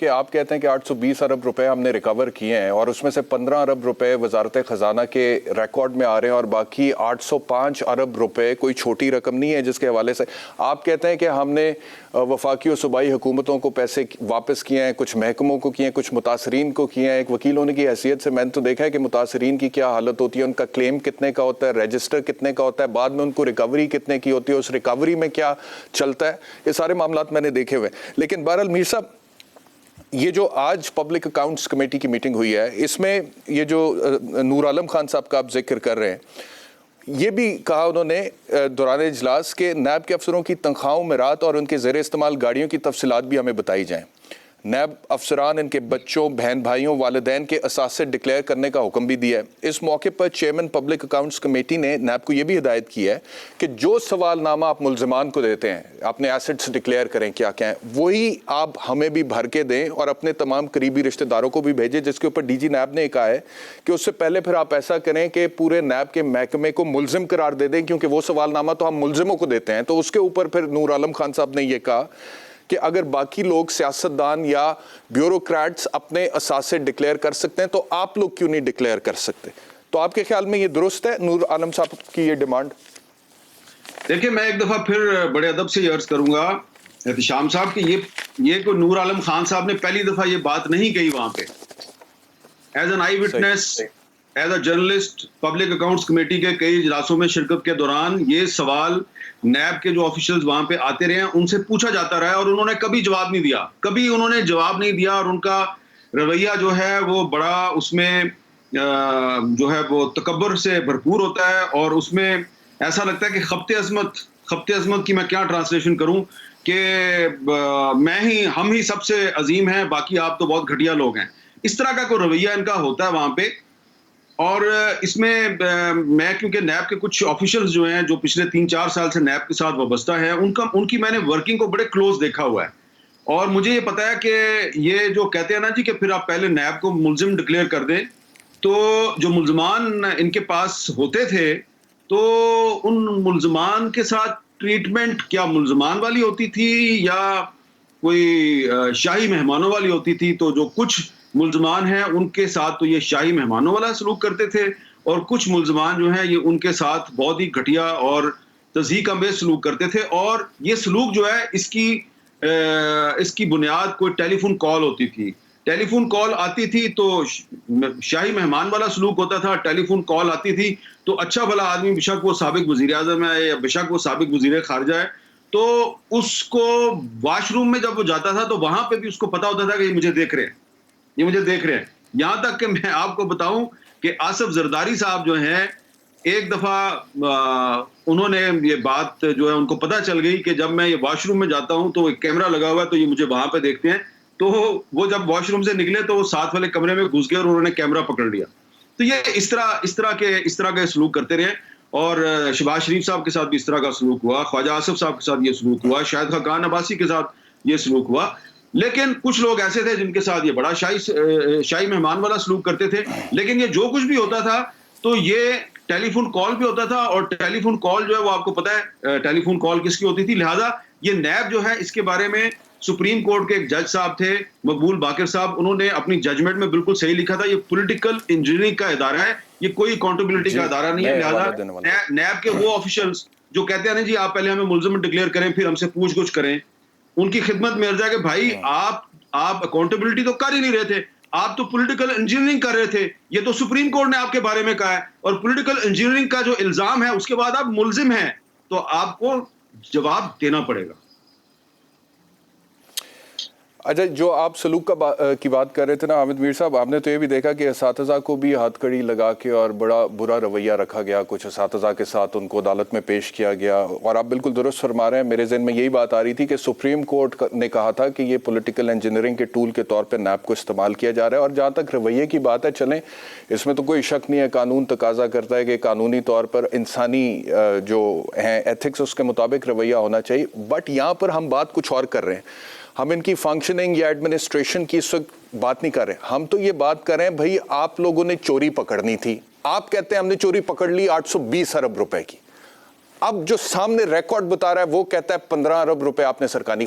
کہ آپ کہتے ہیں کہ 820 ارب روپے ہم نے ریکور کیے ہیں اور اس میں سے 15 ارب روپے وزارت خزانہ کے ریکارڈ میں آ رہے ہیں اور باقی 805 ارب روپے کوئی چھوٹی رقم نہیں ہے جس کے حوالے سے آپ کہتے ہیں کہ ہم نے وفاقی و صوبائی حکومتوں کو پیسے واپس کیے ہیں, کچھ محکموں کو کیے ہیں, کچھ متاثرین کو کیے ہیں. ایک وکیل ہونے کی حیثیت سے میں نے تو دیکھا ہے کہ متاثرین کی کیا حالت ہوتی ہے, ان کا کلیم کتنے کا ہوتا ہے, رجسٹر کتنے کا ہوتا ہے, بعد میں ان کو ریکوری کتنے کی ہوتی ہے, اس ریکوری میں کیا چلتا ہے, یہ سارے معاملات میں نے دیکھے ہوئے. لیکن بہرحال میر صاحب, یہ جو آج پبلک اکاؤنٹس کمیٹی کی میٹنگ ہوئی ہے, اس میں یہ جو نور عالم خان صاحب کا آپ ذکر کر رہے ہیں, یہ بھی کہا انہوں نے دوران اجلاس کے نیب کے افسروں کی تنخواہوں میں رات اور ان کے زیر استعمال گاڑیوں کی تفصیلات بھی ہمیں بتائی جائیں. نیب افسران ان کے بچوں, بہن بھائیوں, والدین کے اثاثے ڈکلیئر کرنے کا حکم بھی دیا ہے. اس موقع پر چیئرمین پبلک اکاؤنٹس کمیٹی نے نیب کو یہ بھی ہدایت کی ہے کہ جو سوال نامہ آپ ملزمان کو دیتے ہیں, اپنے ایسٹس ڈکلیئر کریں کیا کیا ہیں, وہی آپ ہمیں بھی بھر کے دیں اور اپنے تمام قریبی رشتہ داروں کو بھی بھیجیں. جس کے اوپر ڈی جی نیب نے کہا ہے کہ اس سے پہلے پھر آپ ایسا کریں کہ پورے نیب کے محکمے کو ملزم قرار دے دیں, کیونکہ وہ سوال نامہ تو ہم ملزموں کو دیتے ہیں. تو اس کے اوپر پھر نور عالم خان صاحب نے یہ کہا کہ اگر باقی لوگ سیاستدان یا بیوروکریٹس اپنے اثاثے ڈکلیئر کر سکتے ہیں تو آپ لوگ کیوں نہیں ڈکلیئر کر سکتے. تو آپ کے خیال میں یہ درست ہے نور عالم صاحب کی یہ ڈیمانڈ؟ دیکھیں, میں ایک دفعہ پھر بڑے ادب سے یہ عرض کروں گا احتشام صاحب کہ یہ کوئی نور عالم خان صاحب نے پہلی دفعہ یہ بات نہیں کہی وہاں پہ. As an I witness, as a journalist, public accounts committee کے کئی اجلاسوں میں شرکت کے دوران یہ سوال نیب کے جو آفیشلز وہاں پہ آتے رہے ہیں ان سے پوچھا جاتا رہا ہے اور انہوں نے کبھی جواب نہیں دیا, کبھی انہوں نے جواب نہیں دیا. اور ان کا رویہ جو ہے وہ بڑا اس میں جو ہے وہ تکبر سے بھرپور ہوتا ہے اور اس میں ایسا لگتا ہے کہ خبت عظمت کی میں کیا ٹرانسلیشن کروں کہ ہم ہی سب سے عظیم ہیں, باقی آپ تو بہت گھٹیا لوگ ہیں. اس طرح کا کوئی رویہ ان کا ہوتا ہے وہاں پہ. اور اس میں میں کیونکہ نیب کے کچھ آفیشلز جو ہیں جو پچھلے 3-4 سال سے نیب کے ساتھ وابستہ ہیں, ان کی میں نے ورکنگ کو بڑے کلوز دیکھا ہوا ہے. اور مجھے یہ پتا ہے کہ یہ جو کہتے ہیں نا جی کہ پھر آپ پہلے نیب کو ملزم ڈکلیئر کر دیں, تو جو ملزمان ان کے پاس ہوتے تھے تو ان ملزمان کے ساتھ ٹریٹمنٹ کیا ملزمان والی ہوتی تھی یا کوئی شاہی مہمانوں والی ہوتی تھی. تو جو کچھ ملزمان ہیں ان کے ساتھ تو یہ شاہی مہمانوں والا سلوک کرتے تھے, اور کچھ ملزمان جو ہیں یہ ان کے ساتھ بہت ہی گھٹیا اور تضحیک امیز سلوک کرتے تھے. اور یہ سلوک جو ہے اس کی بنیاد کوئی ٹیلی فون کال ہوتی تھی. ٹیلی فون کال آتی تھی تو شاہی مہمان والا سلوک ہوتا تھا. ٹیلی فون کال آتی تھی تو اچھا بھلا آدمی, بشک وہ سابق وزیر اعظم ہے یا بشک وہ سابق وزیر خارجہ ہے, تو اس کو واش روم میں جب وہ جاتا تھا تو وہاں پہ بھی اس کو پتا ہوتا تھا کہ یہ مجھے دیکھ رہے ہیں. یہاں تک کہ میں آپ کو بتاؤں کہ آصف زرداری صاحب جو ہیں, ایک دفعہ انہوں نے یہ بات جو ہے ان کو پتہ چل گئی کہ جب میں یہ واش روم میں جاتا ہوں تو ایک کیمرہ لگا ہوا ہے تو یہ مجھے وہاں پہ دیکھتے ہیں. تو وہ جب واش روم سے نکلے تو وہ ساتھ والے کمرے میں گھس گئے اور انہوں نے کیمرہ پکڑ لیا. تو یہ اس طرح کے سلوک کرتے رہے. اور شہباز شریف صاحب کے ساتھ بھی اس طرح کا سلوک ہوا, خواجہ آصف صاحب کے ساتھ یہ سلوک ہوا, شاہد خاقان عباسی کے ساتھ یہ سلوک ہوا. لیکن کچھ لوگ ایسے تھے جن کے ساتھ یہ بڑا شاہی مہمان والا سلوک کرتے تھے. لیکن یہ جو کچھ بھی ہوتا تھا تو یہ ٹیلی فون کال بھی ہوتا تھا, اور ٹیلی فون کال جو ہے وہ آپ کو پتا ہے ٹیلی فون کال کس کی ہوتی تھی. لہٰذا یہ نیب جو ہے اس کے بارے میں سپریم کورٹ کے ایک جج صاحب تھے مقبول باقر صاحب, انہوں نے اپنی ججمنٹ میں بالکل صحیح لکھا تھا, یہ پولیٹیکل انجینئرنگ کا ادارہ ہے, یہ کوئی اکاؤنٹیبلٹی کا ادارہ نہیں ہے. لہٰذا نیب کے وہ آفیشلز جو کہتے ہیں نا جی آپ پہلے ہمیں ملزم ڈکلیئر کریں پھر ہم سے پوچھ گچھ کریں, ان کی خدمت میں عرض ہے کہ بھائی آپ اکاؤنٹیبلٹی تو کر ہی نہیں رہے تھے, آپ تو پولیٹیکل انجینئرنگ کر رہے تھے. یہ تو سپریم کورٹ نے آپ کے بارے میں کہا ہے, اور پولیٹیکل انجینئرنگ کا جو الزام ہے اس کے بعد آپ ملزم ہیں تو آپ کو جواب دینا پڑے گا. اچھا, جو آپ سلوک کی بات کر رہے تھے نا حامد میر صاحب, آپ نے تو یہ بھی دیکھا کہ اساتذہ کو بھی ہاتھ کڑی لگا کے اور بڑا برا رویہ رکھا گیا, کچھ اساتذہ کے ساتھ ان کو عدالت میں پیش کیا گیا. اور آپ بالکل درست فرما رہے ہیں, میرے ذہن میں یہی بات آ رہی تھی کہ سپریم کورٹ نے کہا تھا کہ یہ پولیٹیکل انجینئرنگ کے ٹول کے طور پہ نیب کو استعمال کیا جا رہا ہے. اور جہاں تک رویے کی بات ہے, چلیں اس میں تو کوئی شک نہیں ہے, قانون تقاضا کرتا ہے کہ قانونی طور پر انسانی جو ہیں ایتھکس اس کے مطابق رویہ ہونا چاہیے. بٹ یہاں پر ہم بات کچھ اور کر رہے ہیں, ہم ان کی فنکشننگ یا ایڈمنسٹریشن کی اس وقت بات نہیں کر رہے, ہم تو یہ بات کر رہے ہیں بھائی آپ لوگوں نے چوری پکڑنی تھی, آپ کہتے ہیں ہم نے چوری پکڑ لی 820 ارب روپے کی. اب جو سامنے ریکارڈ بتا رہا ہے وہ کہتا ہے 15 ارب روپے آپ نے سرکاری